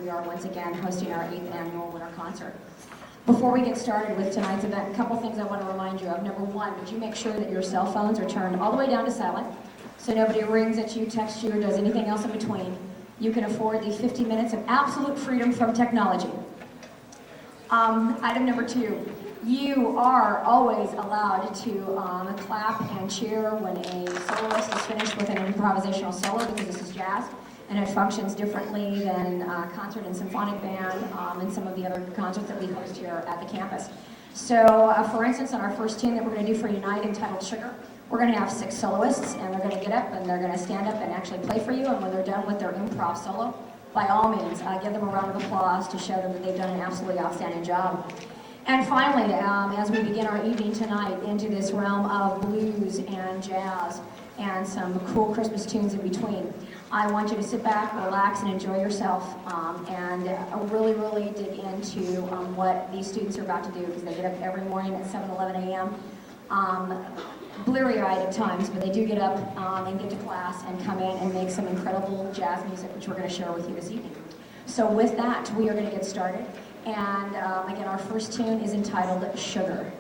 we are once again hosting our 8th annual winter concert. Before we get started with tonight's event, a couple things I want to remind you of. Number one, would you make sure that your cell phones are turned all the way down to silent, so nobody rings at you, texts you, or does anything else in between. You can afford the 50 minutes of absolute freedom from technology. Item number two, you are always allowed to clap and cheer when a soloist is finished with an improvisational solo, because this is jazz, and it functions differently than concert and symphonic band and some of the other concerts that we host here at the campus. So, for instance, on our first tune that we're going to do for tonight, entitled Sugar, we're going to have 6 soloists, and they're going to get up and they're going to stand up and actually play for you, and when they're done with their improv solo, by all means, give them a round of applause to show them that they've done an absolutely outstanding job. And finally, as we begin our evening tonight into this realm of blues and jazz and some cool Christmas tunes in between, I want you to sit back, relax, and enjoy yourself, and really, really dig into what these students are about to do, because they get up every morning at 7:11 a.m. Bleary-eyed at times, but they do get up and get to class and come in and make some incredible jazz music, which we're going to share with you this evening. So with that, we are going to get started. And again, our first tune is entitled Sugar.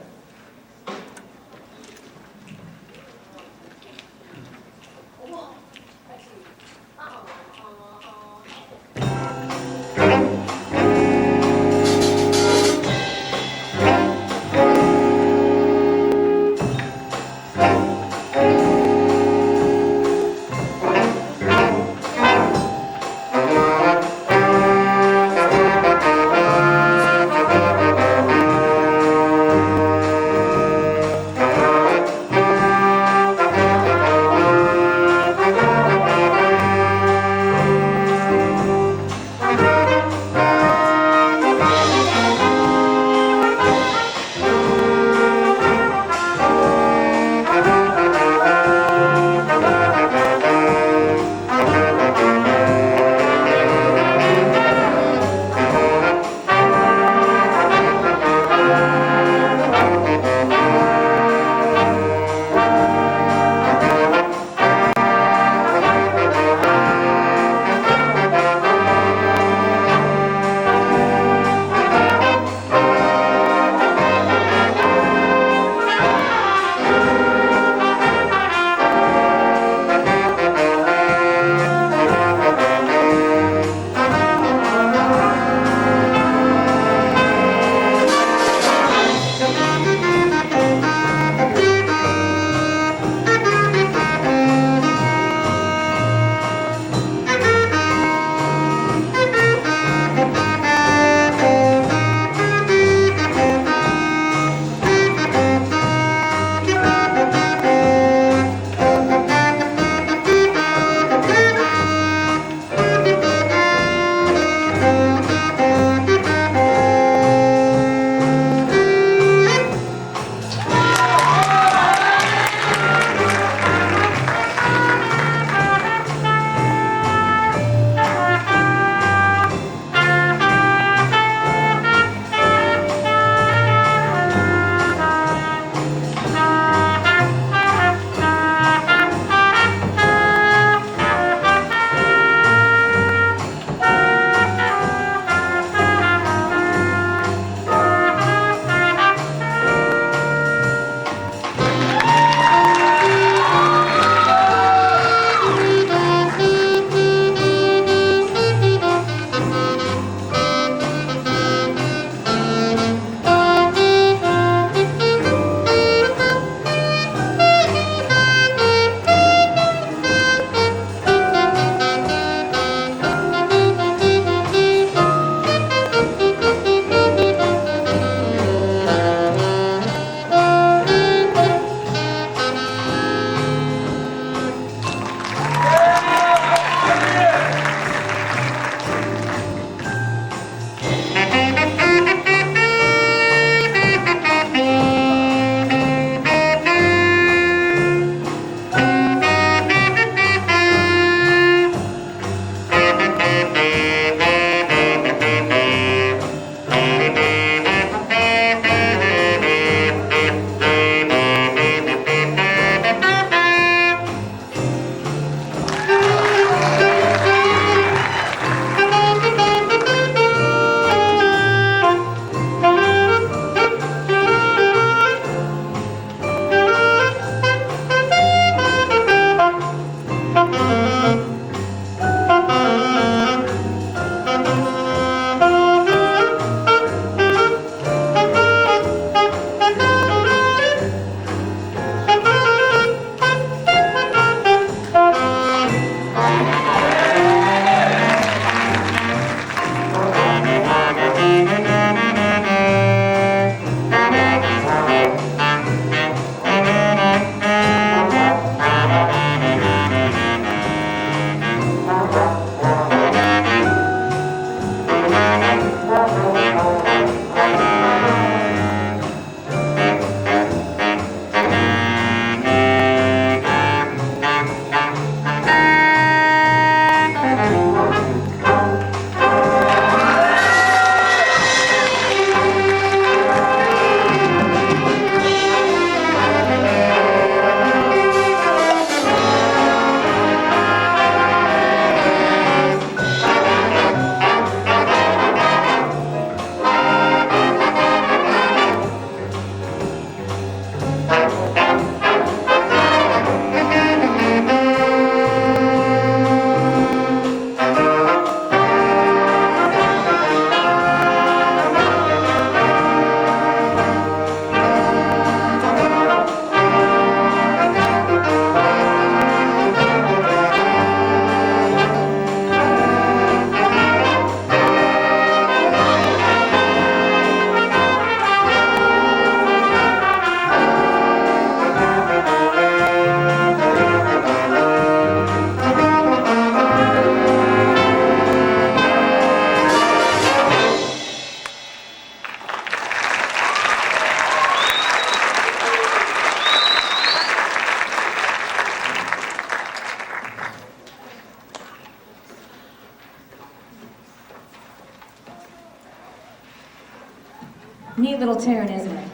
little tune, isn't it?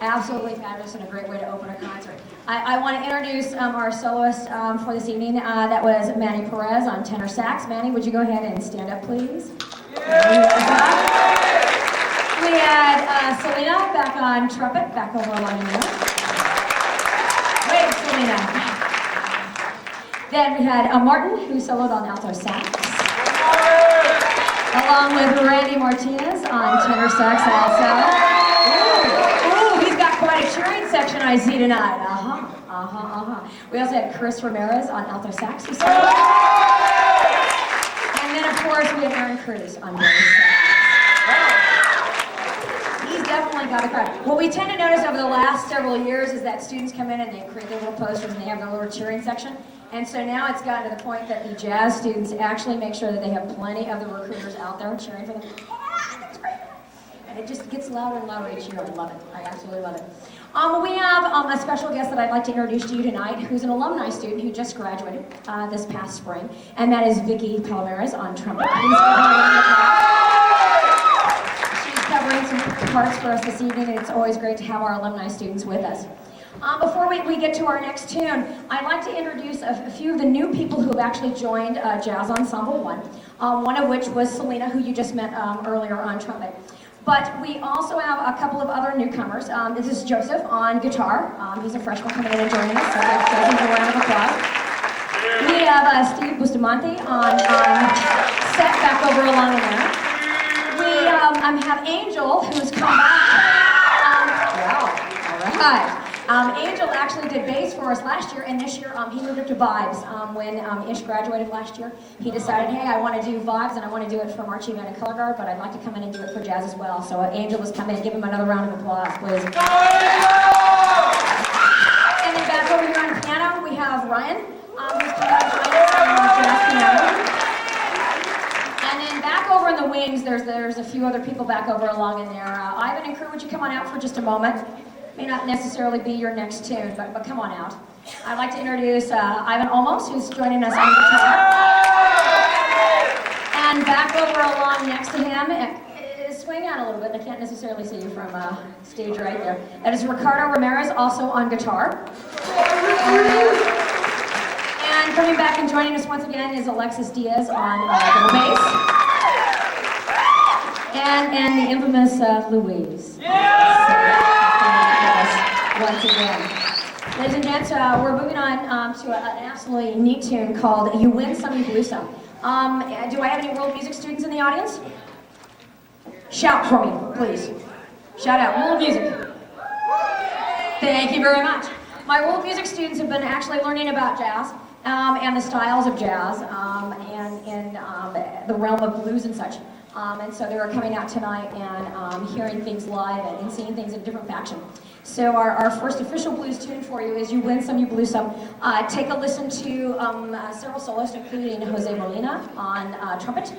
Absolutely fabulous and a great way to open a concert. I want to introduce our soloist for this evening. That was Manny Perez on tenor sax. Manny, would you go ahead and stand up, please? We had Selena back on trumpet, back over along the middle. Wait, Selena. Then we had Martin, who soloed on alto sax, along with Randy Martinez on tenor sax also. Ooh, he's got quite a cheering section I see tonight. We also had Chris Ramirez on alto sax, who soloed. And then, of course, we had Aaron Cruz on bass sax. Definitely got a crowd. What we tend to notice over the last several years is that students come in and they create their little posters and they have their little cheering section. And so now it's gotten to the point that the jazz students actually make sure that they have plenty of the recruiters out there cheering for them. Yeah, that's great. And it just gets louder and louder each year. I love it. I absolutely love it. We have a special guest that I'd like to introduce to you tonight, who's an alumni student who just graduated this past spring, and that is Vicky Palomares on trumpet. Please give her a round of applause. Covering some parts for us this evening, and it's always great to have our alumni students with us. Before we get to our next tune, I'd like to introduce a few of the new people who have actually joined Jazz Ensemble 1, one of which was Selena, who you just met earlier on trumpet. But we also have a couple of other newcomers. This is Joseph on guitar. He's a freshman coming in and joining us, so let's give him a round of applause. We have Steve Bustamante on set back over along in there. We have Angel, who's come back. Wow, all right. Angel actually did bass for us last year, and this year he moved up to vibes. When Ish graduated last year, he decided, hey, I want to do vibes, and I want to do it for marching band and color guard, but I'd like to come in and do it for jazz as well. So Angel has come in. Give him another round of applause, please. And then back over here on piano, we have Ryan, who's coming in on jazz piano. And then back over in the wings, there's a few other people back over along in there. Ivan and crew, would you come on out for just a moment? May not necessarily be your next tune, but come on out. I'd like to introduce Ivan Olmos, who's joining us on guitar. And back over along next to him, swing out a little bit. I can't necessarily see you from stage right there. That is Ricardo Ramirez, also on guitar. And coming back and joining us once again is Alexis Diaz on the bass. And the infamous Louise. Once again. Ladies and gents, we're moving on to an absolutely neat tune called You Win Some, You Lose Some. Do I have any world music students in the audience? Shout for me, please. Shout out, world music. Thank you very much. My world music students have been actually learning about jazz and the styles of jazz and in the realm of blues and such. And so they were coming out tonight and hearing things live and seeing things in a different fashion. So our first official blues tune for you is You Win Some, You Lose Some. Take a listen to several soloists, including Jose Molina on trumpet,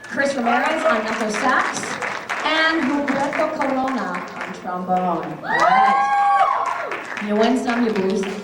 Chris Ramirez on alto sax, and Humberto Corona on trombone. All right. You win some, you lose some.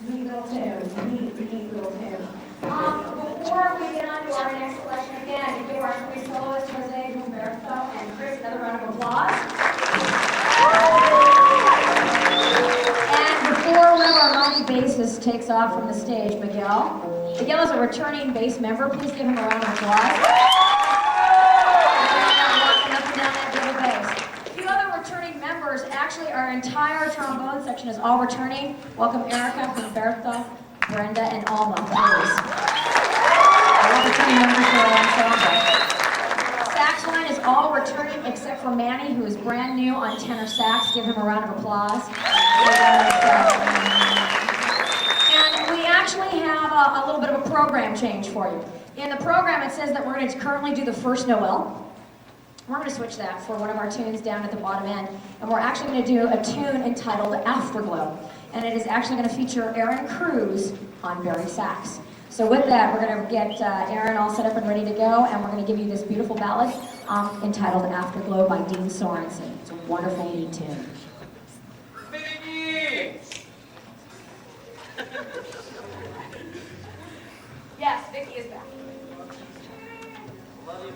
Neat little tune. Neat little tune. Before we get on to our next selection, again, to give our three soloists, Jose, Humberto, and Chris, another round of applause. And before one of our mighty bassists takes off from the stage, Miguel. Miguel is a returning bass member. Please give him a round of applause. Walking up and down that double bass. A few other returning members, actually our entire trombone section is all returning. Welcome Erica, Humberto, Brenda, and Alma, please. All returning members for our ensemble. Sax line is all returning except for Manny, who is brand new on tenor sax. Give him a round of applause. And we actually have a little bit of a program change for you. In the program, it says that we're going to currently do the first Noel. We're going to switch that for one of our tunes down at the bottom end. And we're actually going to do a tune entitled Afterglow. And it is actually going to feature Aaron Cruz on Barry sax. So with that, we're going to get Aaron all set up and ready to go, and we're going to give you this beautiful ballad entitled Afterglow by Dean Sorensen. It's a wonderful, neat tune. Vicky! Yes, Vicky is back. Love you,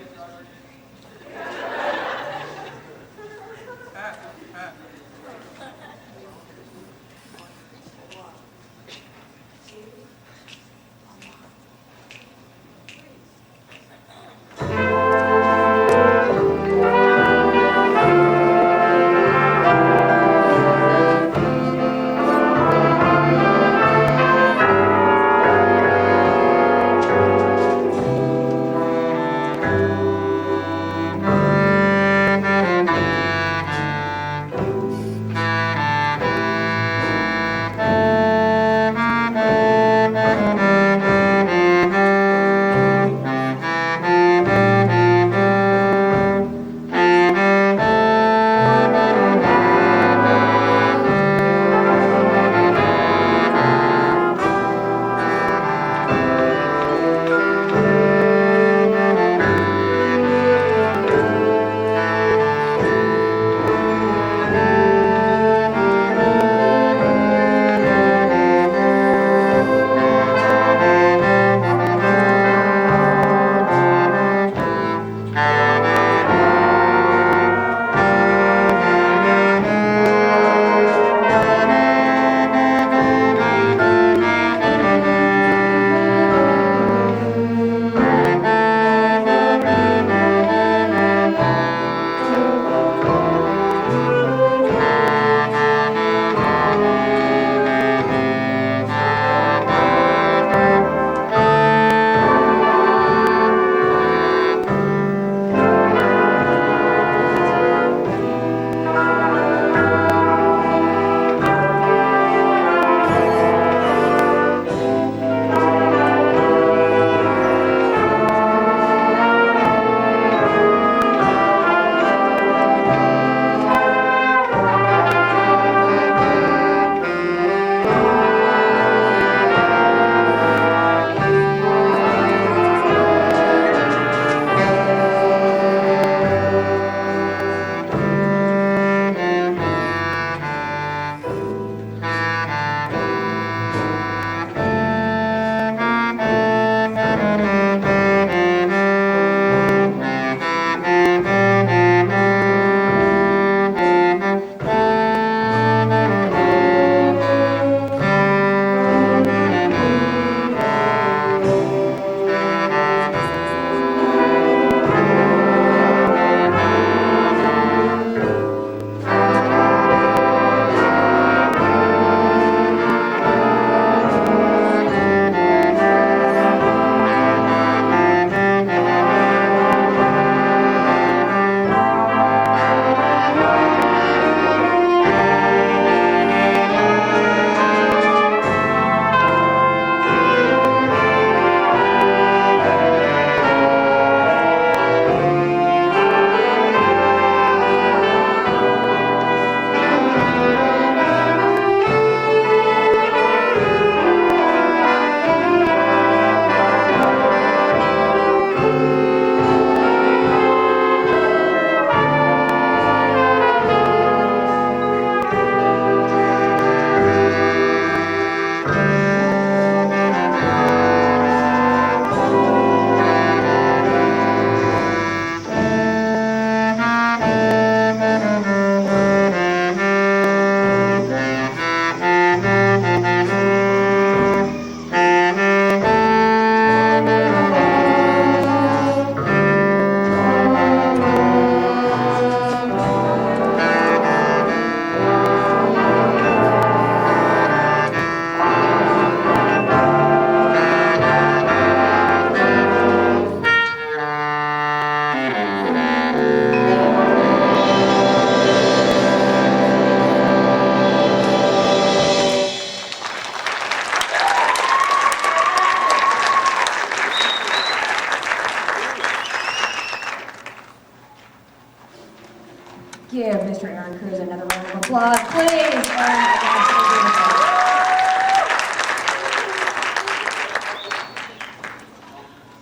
applause, please. Oh my gosh, so beautiful.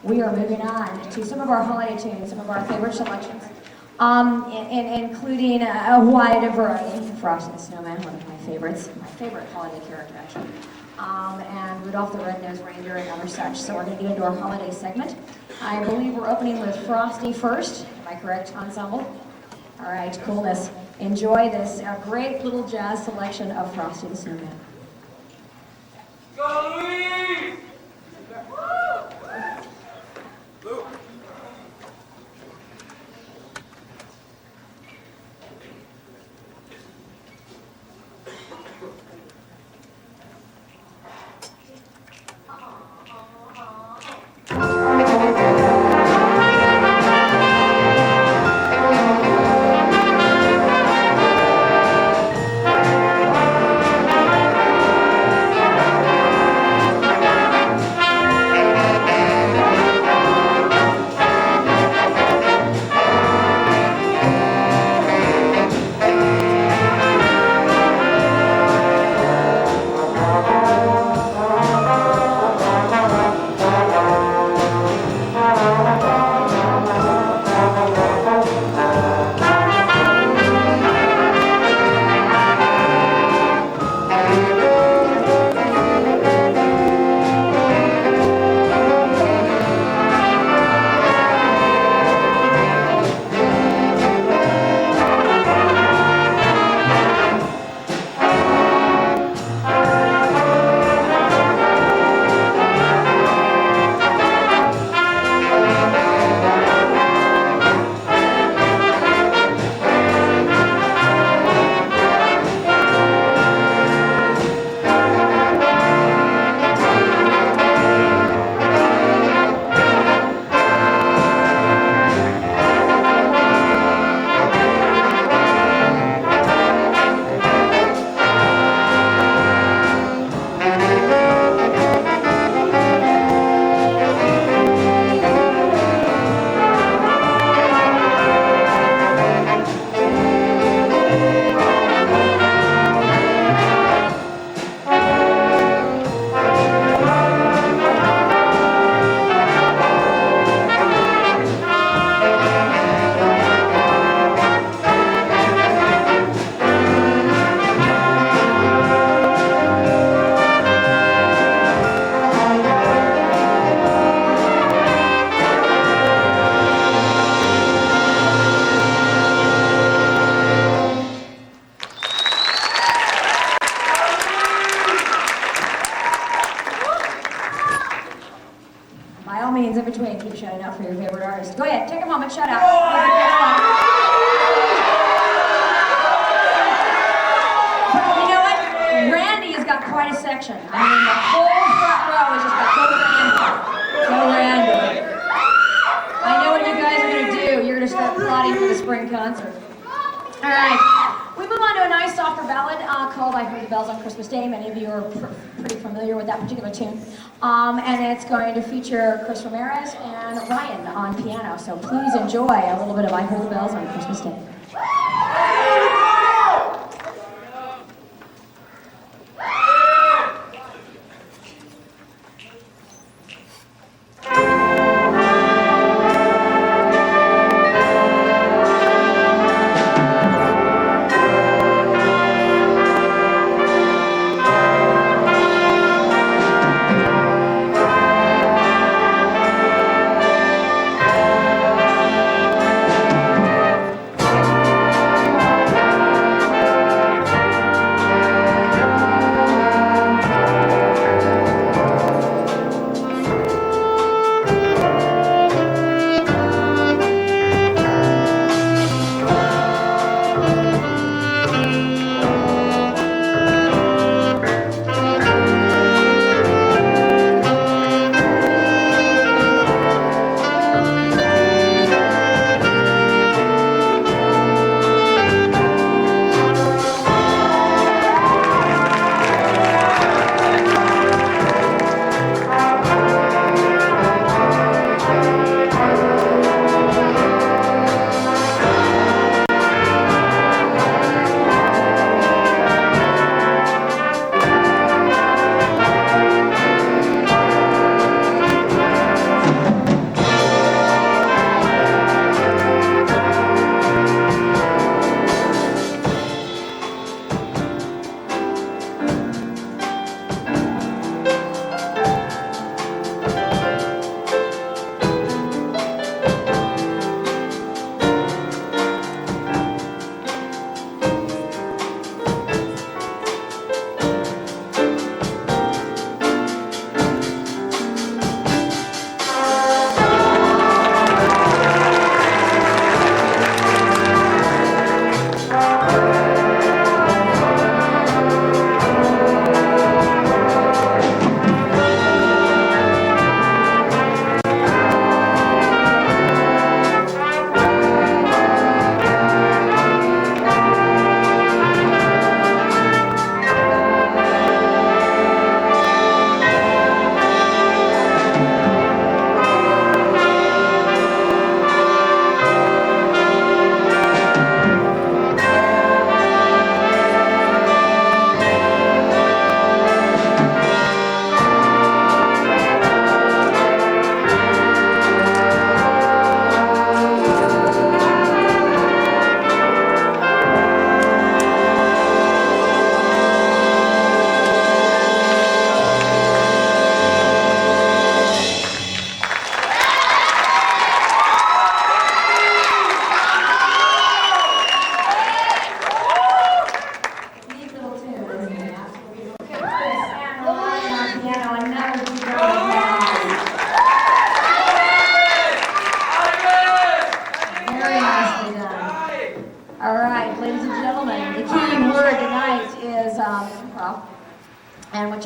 We are moving on to some of our holiday tunes, some of our favorite selections, including a wide variety. Frosty the Snowman, one of my favorites, my favorite holiday character actually, and Rudolph the Red-Nosed Reindeer and other such. So we're going to get into our holiday segment. I believe we're opening with Frosty first. Am I correct, ensemble? All right, coolness. Enjoy this great little jazz selection of Frosty the Snowman. Go Louise! Luke. By all means, in between, keep shouting out for your favorite artist. Go ahead, take a moment, shout out. But you know what? Randy has got quite a section. I mean, the whole front row is just like, go Randy. Go Randy. I know what you guys are going to do. You're going to start plotting for the spring concert. All right. We move on to a nice softer ballad called I Heard the Bells on Christmas Day. Many of you are pretty familiar with that particular tune. And it's going to feature Chris Ramirez and Ryan on piano. So please enjoy a little bit of I Heard the Bells on Christmas Day.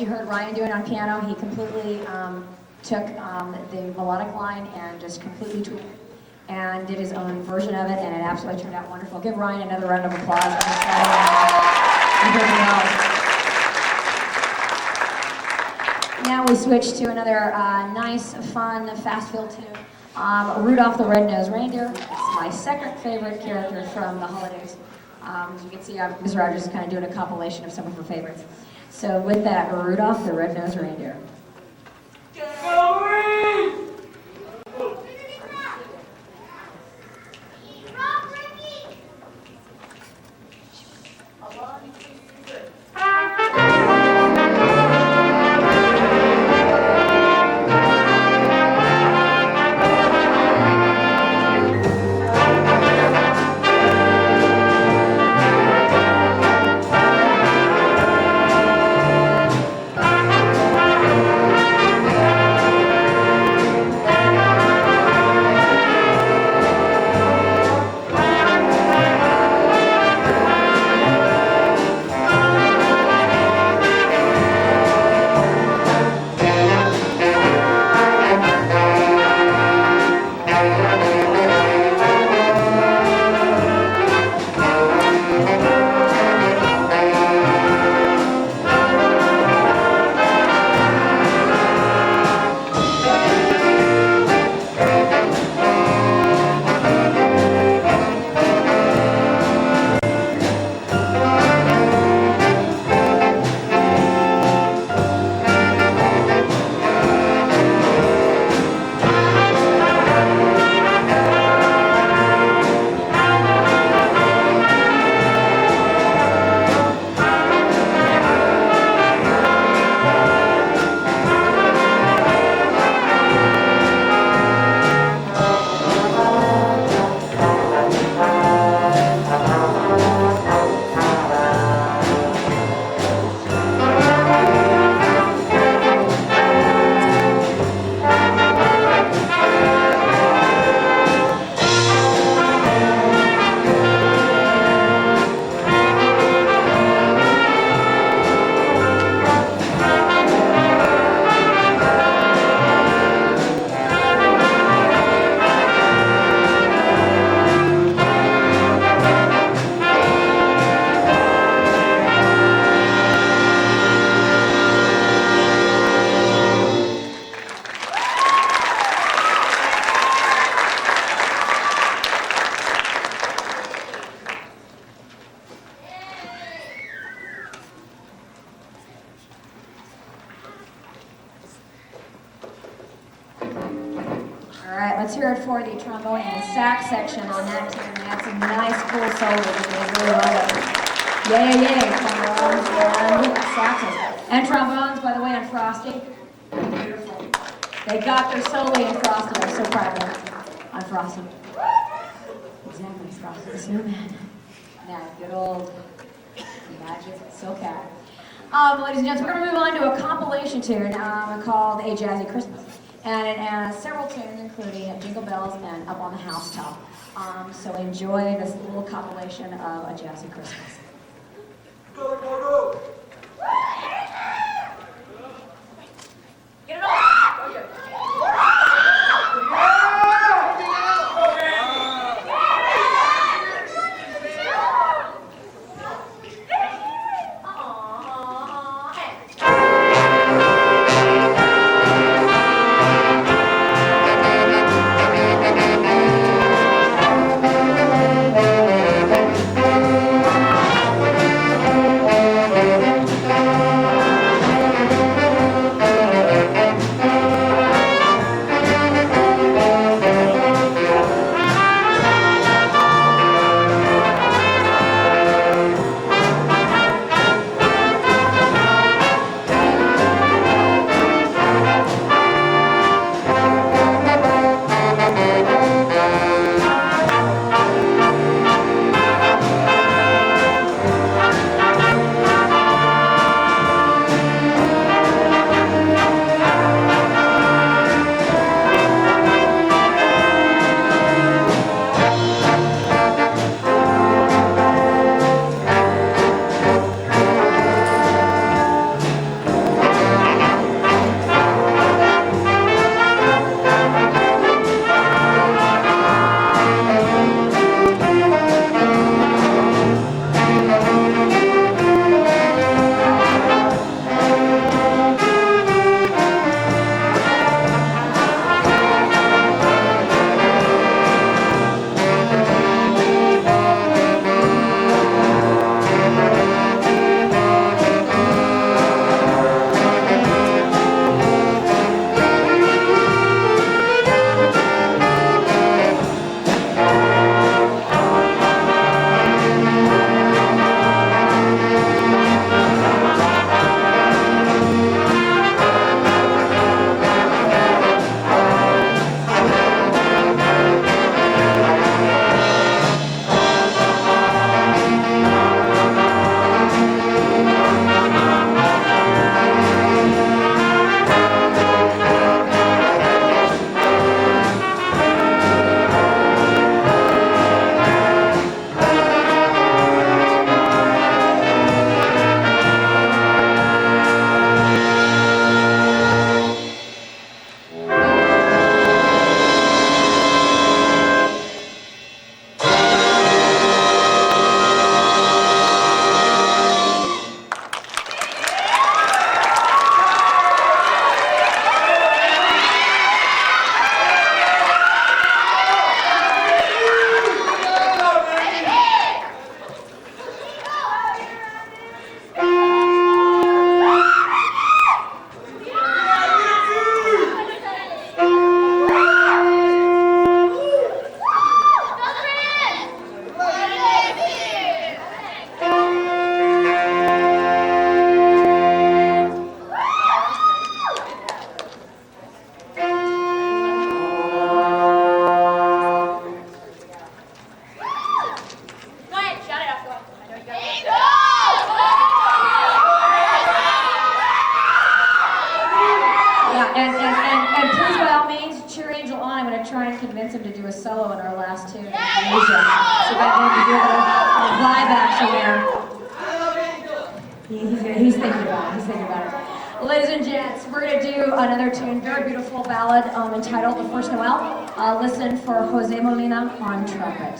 you heard Ryan doing on piano, he completely took the melodic line and just completely tweaked it and did his own version of it, and it absolutely turned out wonderful. Give Ryan another round of applause. Now we switch to another nice, fun, fast-filled tune. Rudolph the Red-Nosed Reindeer. It's my second favorite character from the holidays. As you can see, Ms. Rogers is kind of doing a compilation of some of her favorites. So with that, Rudolph the Red-Nosed Reindeer. Let's hear it for the trombone and sax section on that tune. They had some nice, cool solos. I really love it. Yay, trombones and saxes. And trombones, by the way, on Frosty. Beautiful. They got their solo in Frosty. I'm so proud of them. On Frosty. Exactly, Frosty the Snowman. That good old magic silk hat. Ladies and gentlemen, we're going to move on to a compilation tune called A Jazzy Christmas. And it has several tunes, including Jingle Bells and Up on the Housetop. So enjoy this little compilation of A Jazzy Christmas. Go, go, go! Get it off! Oh, yeah. And please, by all means, cheer Angel on. I'm going to try and convince him to do a solo in our last tune. So that maybe do a little vibe action there. He's thinking about it. He's thinking about it. Ladies and gents, we're going to do another tune, very beautiful ballad entitled "The First Noel." Listen for Jose Molina on trumpet.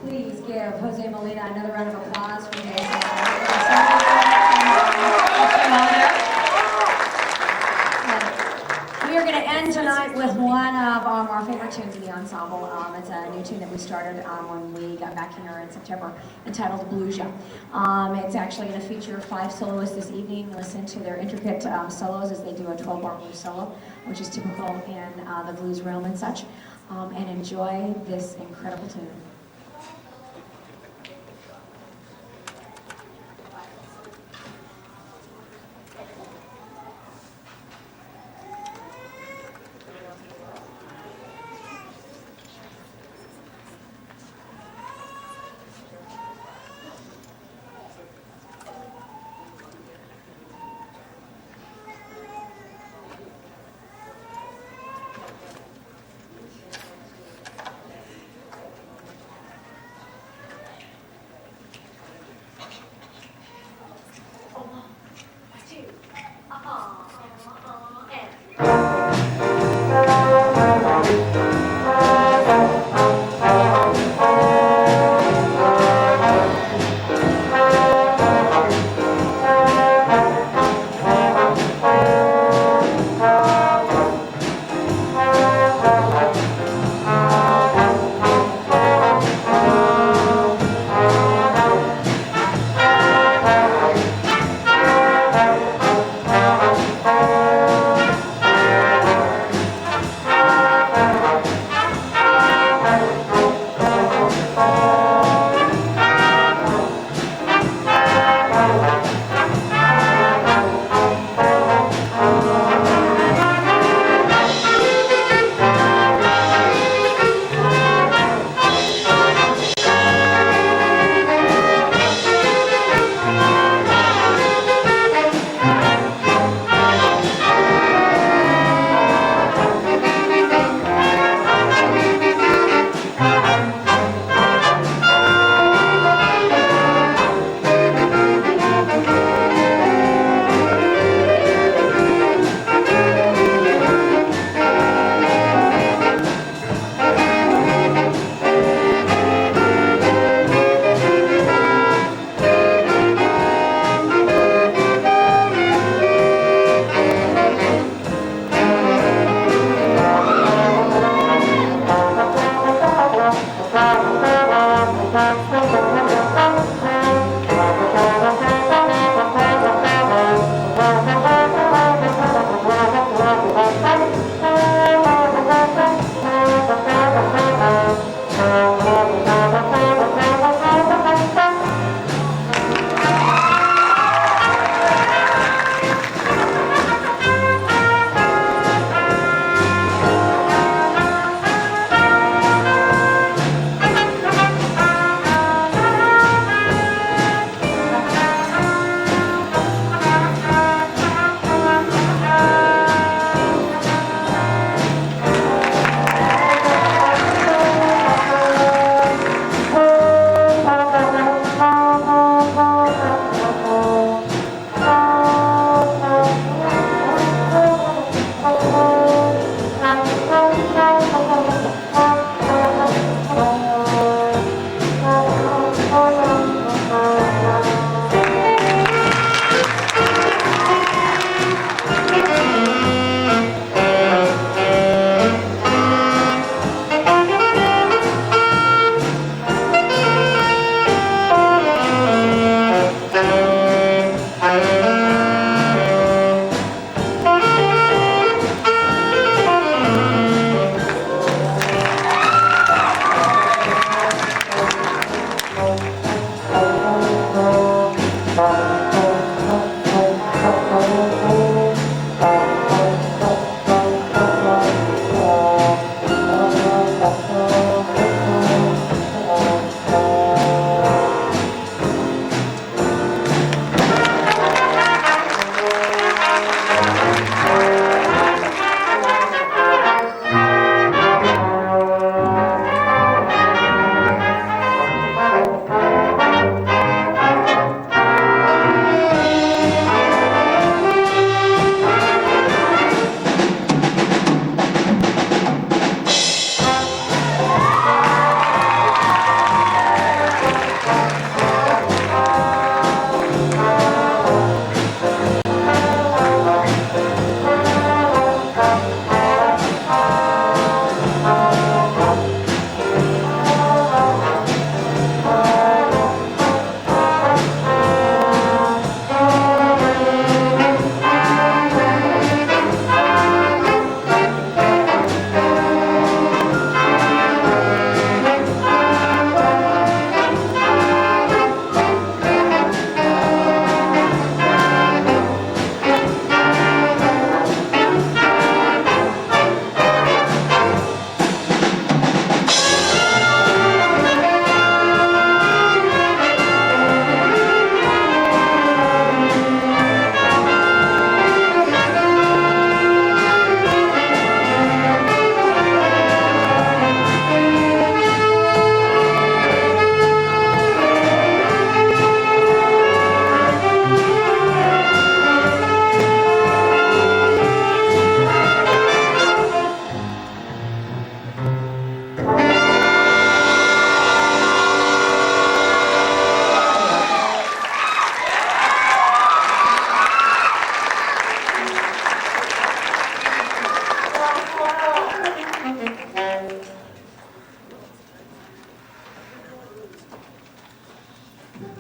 Please give Jose Molina another round of applause for his We are going to end tonight with one of our favorite tunes in the ensemble. It's a new tune that we started when we got back here in September, entitled Bluesia. It's actually going to feature 5 soloists this evening. Listen to their intricate solos as they do a 12-bar blues solo, which is typical in the blues realm and such. And enjoy this incredible tune.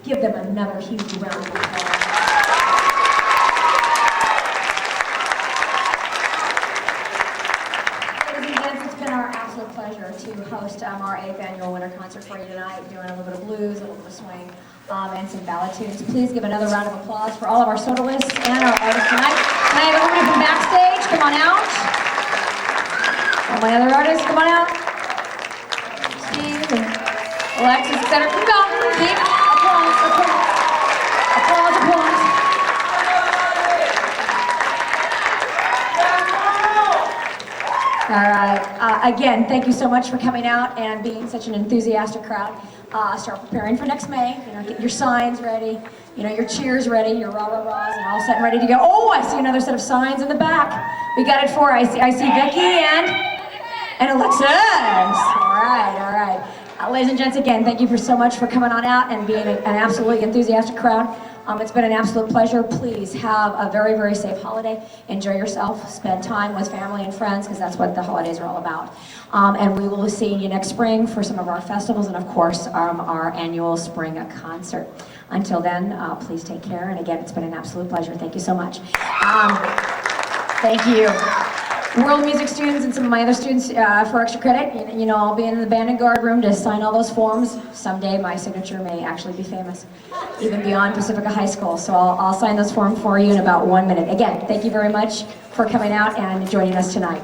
Give them another huge round of applause. Ladies and gents, it's been our absolute pleasure to host our 8th annual winter concert for you tonight, doing a little bit of blues, a little bit of swing, and some ballad tunes. Please give another round of applause for all of our soloists and our artists tonight. Can I have everybody from backstage come on out? All my other artists, come on out. Steve and Alexis, etc. Keep going. Keep applause, applause. Applause, applause. All right. Again, thank you so much for coming out and being such an enthusiastic crowd. Start preparing for next May. Get your signs ready. Your cheers ready. Your rah-rah-rahs and all set and ready to go. Oh, I see another set of signs in the back. We got it for. I see Vicky and Alexis. All right, all right. Ladies and gents, again, thank you so much for coming on out and being an absolutely enthusiastic crowd. It's been an absolute pleasure. Please have a very, very safe holiday. Enjoy yourself. Spend time with family and friends, because that's what the holidays are all about. And we will see you next spring for some of our festivals and, of course, our annual spring concert. Until then, please take care. And again, it's been an absolute pleasure. Thank you so much. Thank you. World music students and some of my other students for extra credit. You know, I'll be in the band and guard room to sign all those forms. Someday my signature may actually be famous, even beyond Pacifica High School. So I'll sign those forms for you in about 1 minute. Again, thank you very much for coming out and joining us tonight.